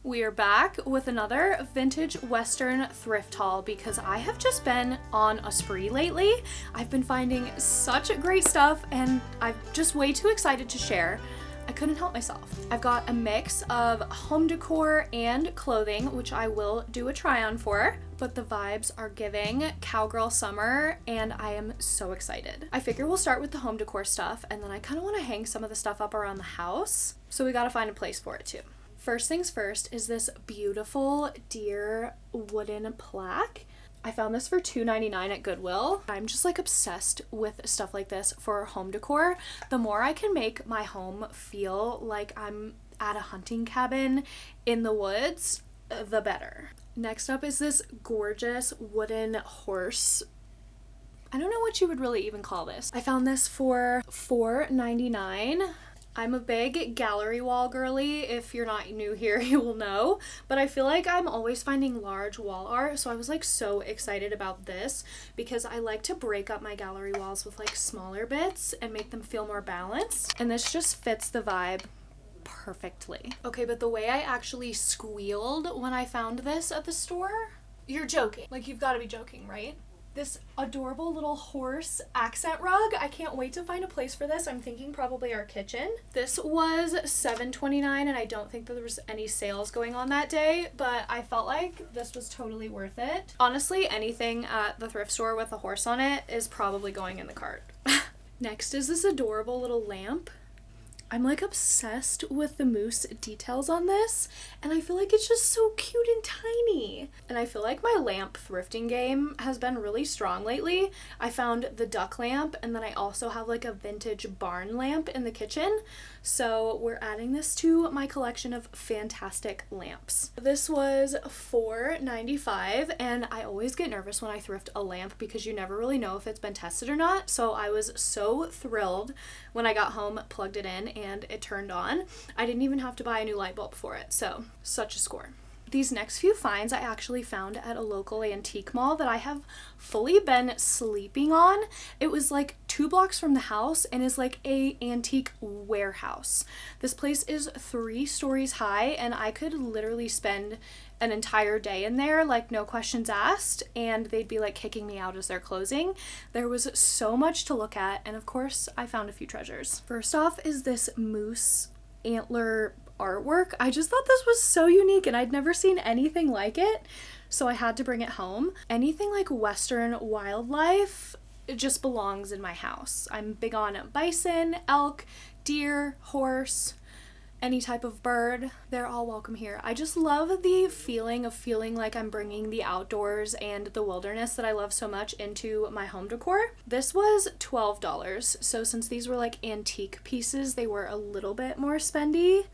We are back with another vintage Western thrift haul because I have just been on a spree lately. I've been finding such great stuff and I'm just way too excited to share. I couldn't help myself. I've got a mix of home decor and clothing, which I will do a try on for, but the vibes are giving cowgirl summer and I am so excited. I figure we'll start with the home decor stuff and then I kind of want to hang some of the stuff up around the house, so we gotta find a place for it too. First things first is this beautiful deer wooden plaque. I found this for $2.99 at Goodwill. I'm just like obsessed with stuff like this for home decor. The more I can make my home feel like I'm at a hunting cabin in the woods, the better. Next up is this gorgeous wooden horse. I don't know what you would really even call this. I found this for $4.99. I'm a big gallery wall girly. If you're not new here, you will know. But I feel like I'm always finding large wall art, so I was like so excited about this because I like to break up my gallery walls with like smaller bits and make them feel more balanced. And this just fits the vibe perfectly. Okay, but the way I actually squealed when I found this at the store, you're joking. Like, you've got to be joking, right? This adorable little horse accent rug. I can't wait to find a place for this. I'm thinking probably our kitchen. This was $7.29 and I don't think that there was any sales going on that day, but I felt like this was totally worth it. Honestly, anything at the thrift store with a horse on it is probably going in the cart. Next is this adorable little lamp. I'm like obsessed with the moose details on this, and I feel like it's just so cute and tiny. And I feel like my lamp thrifting game has been really strong lately. I found the duck lamp, and then I also have like a vintage barn lamp in the kitchen. So we're adding this to my collection of fantastic lamps. This was $4.95, and I always get nervous when I thrift a lamp because you never really know if it's been tested or not. So I was so thrilled when I got home, plugged it in, and it turned on. I didn't even have to buy a new light bulb for it, so such a score. These next few finds I actually found at a local antique mall that I have fully been sleeping on. It was like 2 blocks from the house and is like a antique warehouse. This place is 3 stories high and I could literally spend an entire day in there, like no questions asked, and they'd be like kicking me out as they're closing. There was so much to look at, and of course I found a few treasures. First off is this moose antler artwork. I just thought this was so unique and I'd never seen anything like it, so I had to bring it home. Anything like Western wildlife, it just belongs in my house. I'm big on bison, elk, deer, horse, any type of bird. They're all welcome here. I just love the feeling of feeling like I'm bringing the outdoors and the wilderness that I love so much into my home decor. This was $12, so since these were like antique pieces, they were a little bit more spendy,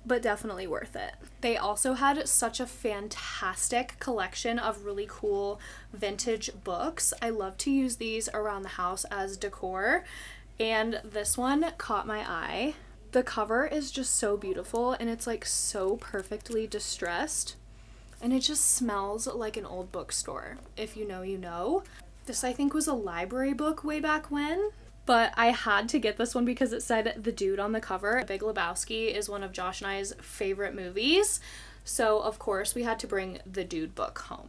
but definitely worth it. They also had such a fantastic collection of really cool vintage books. I love to use these around the house as decor, and this one caught my eye. The cover is just so beautiful and it's like so perfectly distressed, and it just smells like an old bookstore. If you know, you know. This I think was a library book way back when, but I had to get this one because it said The Dude on the cover. Big Lebowski is one of Josh and I's favorite movies, so of course we had to bring the Dude book home.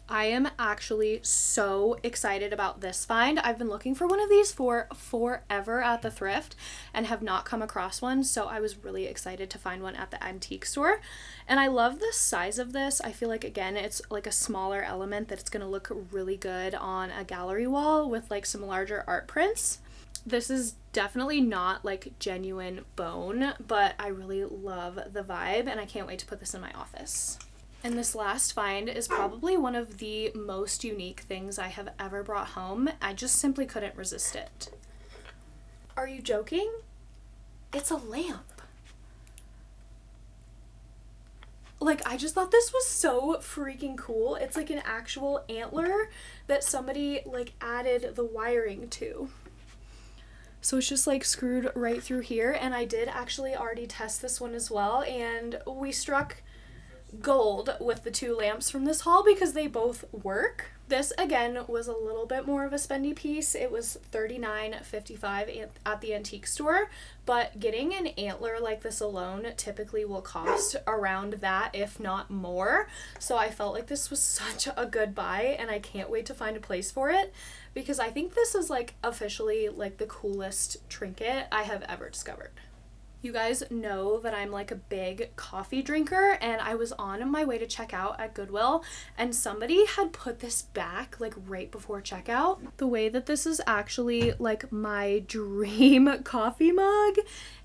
I am actually so excited about this find. I've been looking for one of these for forever at the thrift and have not come across one, so I was really excited to find one at the antique store. And I love the size of this. I feel like, again, it's like a smaller element that it's going to look really good on a gallery wall with like some larger art prints. This is definitely not like genuine bone, but I really love the vibe and I can't wait to put this in my office. And this last find is probably one of the most unique things I have ever brought home. I just simply couldn't resist it. Are you joking? It's a lamp. Like, I just thought this was so freaking cool. It's like an actual antler that somebody like added the wiring to. So it's just like screwed right through here, and I did actually already test this one as well, and we struck gold with the 2 lamps from this haul because they both work. This again was a little bit more of a spendy piece. It was $39.55 at the antique store, but getting an antler like this alone typically will cost around that, if not more. So I felt like this was such a good buy, and I can't wait to find a place for it, because I think this is like officially like the coolest trinket I have ever discovered. You guys know that I'm like a big coffee drinker, and I was on my way to check out at Goodwill, and somebody had put this back like right before checkout. The way that this is actually like my dream coffee mug.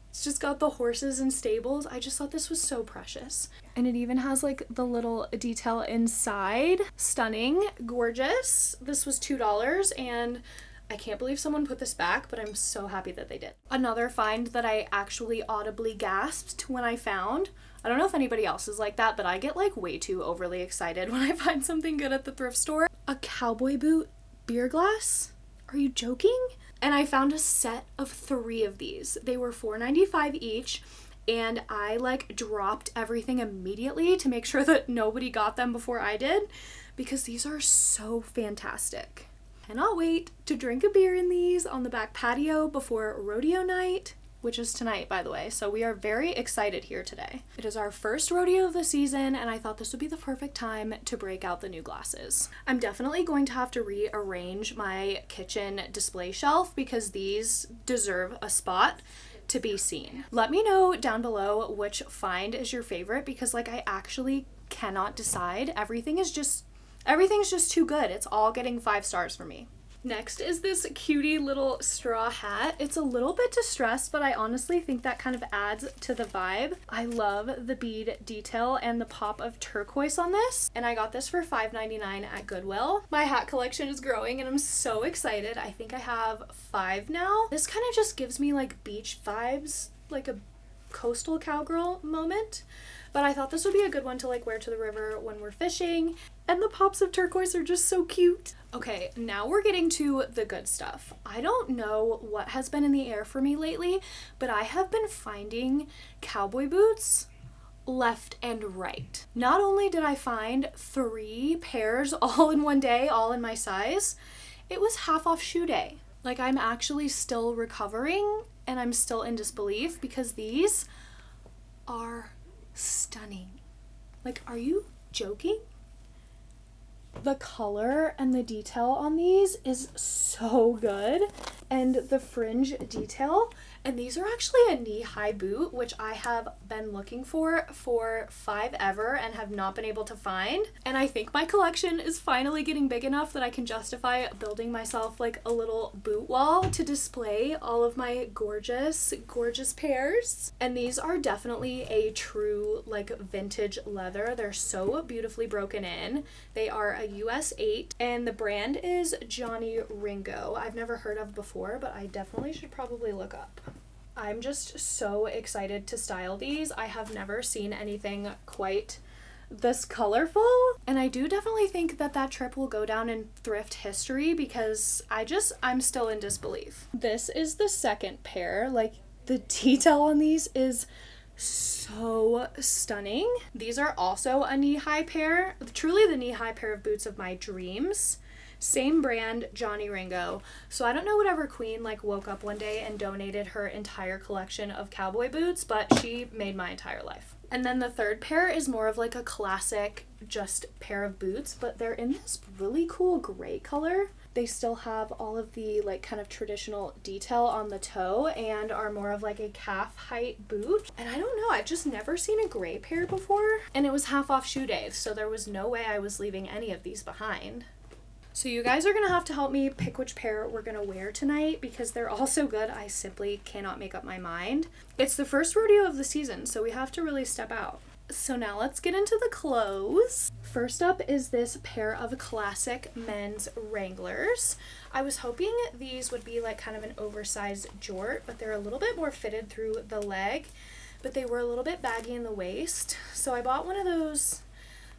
It's just got the horses and stables. I just thought this was so precious. And it even has like the little detail inside. Stunning, gorgeous. This was $2, and I can't believe someone put this back, but I'm so happy that they did. Another find that I actually audibly gasped when I found. I don't know if anybody else is like that, but I get like way too overly excited when I find something good at the thrift store. A cowboy boot beer glass? Are you joking? And I found a set of 3 of these. They were $4.95 each, and I like dropped everything immediately to make sure that nobody got them before I did, because these are so fantastic. Cannot wait to drink a beer in these on the back patio before rodeo night, which is tonight, by the way. So we are very excited here today. It is our first rodeo of the season, and I thought this would be the perfect time to break out the new glasses. I'm definitely going to have to rearrange my kitchen display shelf because these deserve a spot to be seen. Let me know down below which find is your favorite, because like I actually cannot decide. Everything's just too good. It's all getting 5 stars for me. Next is this cutie little straw hat. It's a little bit distressed, but I honestly think that kind of adds to the vibe. I love the bead detail and the pop of turquoise on this, and I got this for $5.99 at Goodwill. My hat collection is growing, and I'm so excited. I think I have 5 now. This kind of just gives me like beach vibes, like a coastal cowgirl moment. But I thought this would be a good one to like wear to the river when we're fishing. And the pops of turquoise are just so cute. Okay, now we're getting to the good stuff. I don't know what has been in the air for me lately, but I have been finding cowboy boots left and right. Not only did I find 3 pairs all in one day, all in my size, it was half off shoe day. Like, I'm actually still recovering, and I'm still in disbelief because these are stunning. Like, are you joking? The color and the detail on these is so good, and the fringe detail. And these are actually a knee-high boot, which I have been looking for 5 ever and have not been able to find. And I think my collection is finally getting big enough that I can justify building myself like a little boot wall to display all of my gorgeous, gorgeous pairs. And these are definitely a true like vintage leather. They're so beautifully broken in. They are a US 8, and the brand is Johnny Ringo. I've never heard of before, but I definitely should probably look up. I'm just so excited to style these. I have never seen anything quite this colorful, and I do definitely think that that trip will go down in thrift history because I'm still in disbelief. This is the second pair. Like, the detail on these is so stunning. These are also a knee-high pair, truly the knee-high pair of boots of my dreams. Same brand, Johnny Ringo. So I don't know whatever queen like woke up one day and donated her entire collection of cowboy boots, but she made my entire life. And then the third pair is more of like a classic just pair of boots, but they're in this really cool gray color. They still have all of the like kind of traditional detail on the toe and are more of like a calf height boot. And I don't know, I've just never seen a gray pair before. And it was half off shoe day, so there was no way I was leaving any of these behind. So you guys are going to have to help me pick which pair we're going to wear tonight because they're all so good, I simply cannot make up my mind. It's the first rodeo of the season, so we have to really step out. So now let's get into the clothes. First up is this pair of classic men's Wranglers. I was hoping these would be like kind of an oversized jort, but they're a little bit more fitted through the leg, but they were a little bit baggy in the waist. So I bought one of those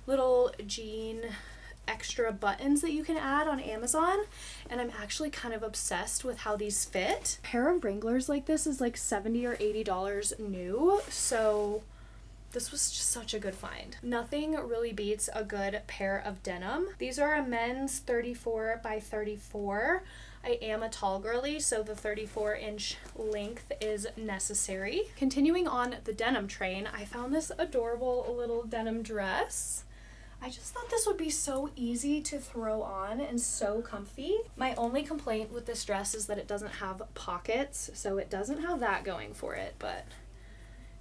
little jean extra buttons that you can add on Amazon, and I'm actually kind of obsessed with how these fit. A pair of Wranglers like this is like $70 or $80 new, so This was just such a good find. Nothing really beats a good pair of denim. These are a men's 34 by 34. I am a tall girly, so the 34-inch length is necessary. Continuing on the denim train, I found this adorable little denim dress. I just thought this would be so easy to throw on and so comfy. My only complaint with this dress is that it doesn't have pockets, so it doesn't have that going for it, but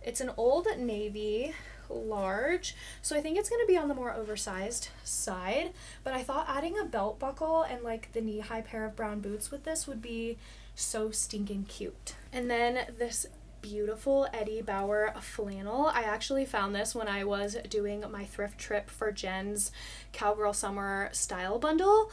it's an old navy large, so I think it's going to be on the more oversized side, but I thought adding a belt buckle and like the knee-high pair of brown boots with this would be so stinking cute. And then this beautiful Eddie Bauer flannel. I actually found this when I was doing my thrift trip for Jen's Cowgirl Summer style bundle,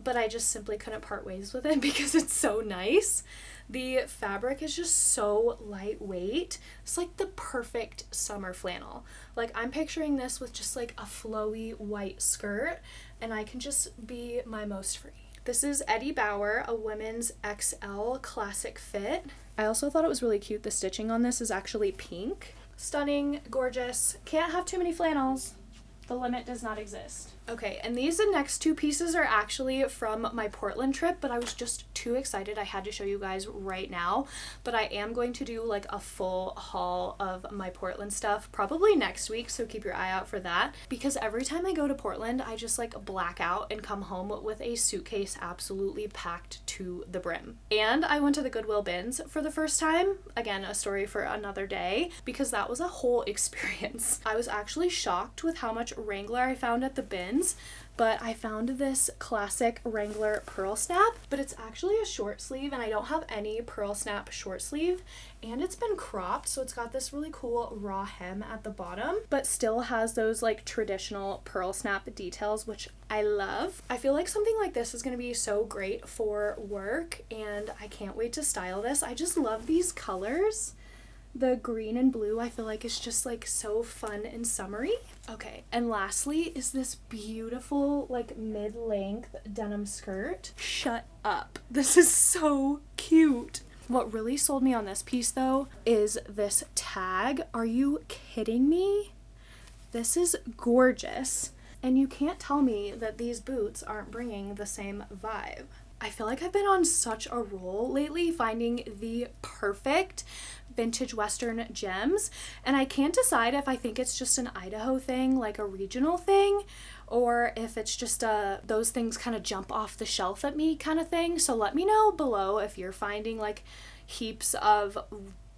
but I just simply couldn't part ways with it because it's so nice. The fabric is just so lightweight. It's like the perfect summer flannel. Like, I'm picturing this with just like a flowy white skirt, and I can just be my most free. This is Eddie Bauer, a women's XL classic fit. I also thought it was really cute. The stitching on this is actually pink. Stunning, gorgeous. Can't have too many flannels. The limit does not exist. Okay, and these next two pieces are actually from my Portland trip, but I was just too excited. I had to show you guys right now, but I am going to do like a full haul of my Portland stuff probably next week, so keep your eye out for that, because every time I go to Portland, I just like black out and come home with a suitcase absolutely packed to the brim. And I went to the Goodwill bins for the first time. Again, a story for another day, because that was a whole experience. I was actually shocked with how much Wrangler I found at the bins, but I found this classic Wrangler pearl snap, but it's actually a short sleeve, and I don't have any pearl snap short sleeve, and it's been cropped, so it's got this really cool raw hem at the bottom, but still has those like traditional pearl snap details, which I love. I feel like something like this is going to be so great for work, and I can't wait to style this. I just love these colors. The green and blue I feel like is just like so fun and summery. Okay, and lastly is this beautiful like mid-length denim skirt. Shut up. This is so cute. What really sold me on this piece though is this tag. Are you kidding me? This is gorgeous. And you can't tell me that these boots aren't bringing the same vibe. I feel like I've been on such a roll lately finding the perfect vintage Western gems, and I can't decide if I think it's just an Idaho thing, like a regional thing, or if it's just those things kind of jump off the shelf at me kind of thing. So let me know below if you're finding like heaps of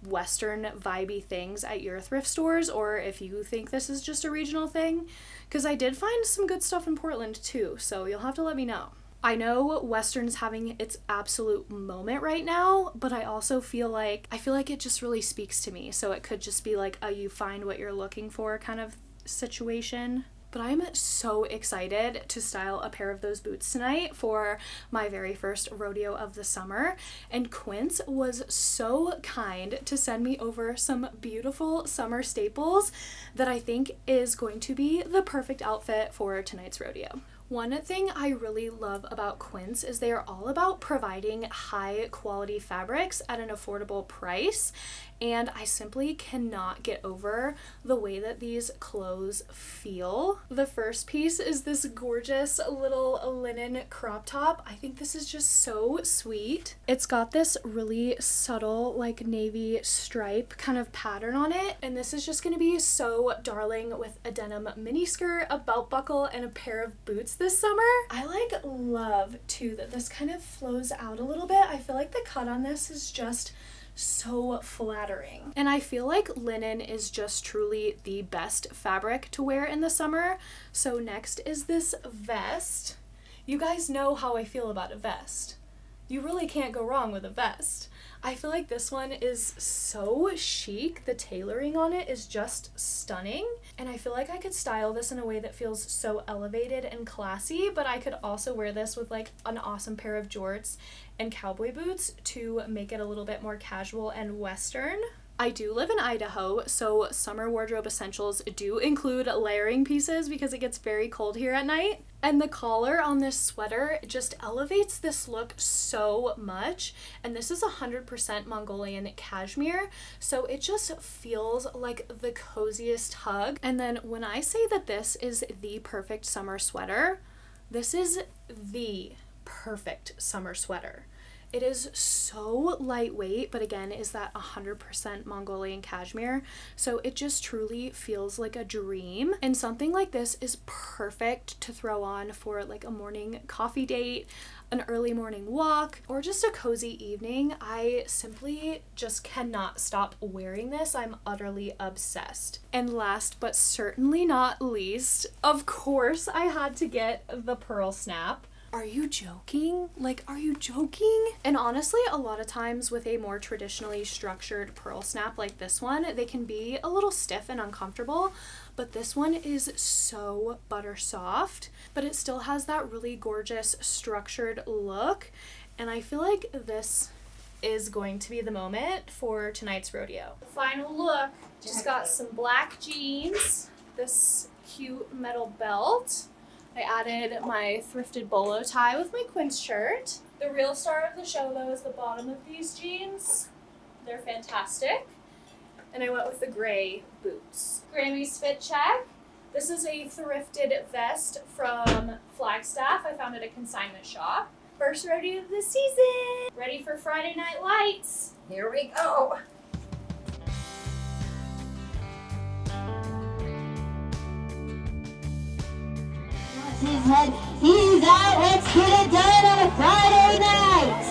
Western vibey things at your thrift stores, or if you think this is just a regional thing, because I did find some good stuff in Portland too, so you'll have to let me know. I know Western's having its absolute moment right now, but I also feel like it just really speaks to me. So it could just be like a you find what you're looking for kind of situation. But I'm so excited to style a pair of those boots tonight for my very first rodeo of the summer. And Quince was so kind to send me over some beautiful summer staples that I think is going to be the perfect outfit for tonight's rodeo. One thing I really love about Quince is they are all about providing high quality fabrics at an affordable price, and I simply cannot get over the way that these clothes feel. The first piece is this gorgeous little linen crop top. I think this is just so sweet. It's got this really subtle like navy stripe kind of pattern on it, and this is just going to be so darling with a denim mini skirt, a belt buckle, and a pair of boots this summer. I love too that this kind of flows out a little bit. I feel like the cut on this is just so flattering. And I feel like linen is just truly the best fabric to wear in the summer. So next is this vest. You guys know how I feel about a vest. You really can't go wrong with a vest. I feel like this one is so chic. The tailoring on it is just stunning. And I feel like I could style this in a way that feels so elevated and classy, but I could also wear this with like an awesome pair of jorts and cowboy boots to make it a little bit more casual and Western. I do live in Idaho, so summer wardrobe essentials do include layering pieces because it gets very cold here at night. And the collar on this sweater just elevates this look so much. And this is 100% Mongolian cashmere, so it just feels like the coziest hug. And then when I say that this is the perfect summer sweater, this is the perfect summer sweater. It is so lightweight, but again, is that 100% Mongolian cashmere. So it just truly feels like a dream. And something like this is perfect to throw on for like a morning coffee date, an early morning walk, or just a cozy evening. I simply just cannot stop wearing this. I'm utterly obsessed. And last but certainly not least, of course, I had to get the pearl snap. Are you joking? Like, are you joking? And honestly, a lot of times with a more traditionally structured pearl snap like this one, they can be a little stiff and uncomfortable, but this one is so butter soft, but it still has that really gorgeous structured look. And I feel like this is going to be the moment for tonight's rodeo. Final look, just got some black jeans, this cute metal belt. I added my thrifted bolo tie with my Quince shirt. The real star of the show, though, is the bottom of these jeans. They're fantastic. And I went with the gray boots. Grammy's fit check. This is a thrifted vest from Flagstaff. I found it at a consignment shop. First rodeo of the season. Ready for Friday Night Lights. Here we go. His head, he's out, let's get it done on a Friday night!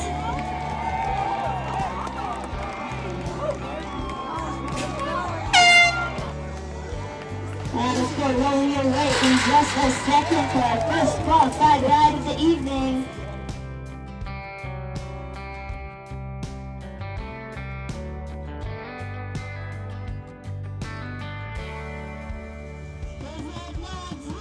And let's go rolling your way in just a second for our first qualified ride of the evening. His head nods.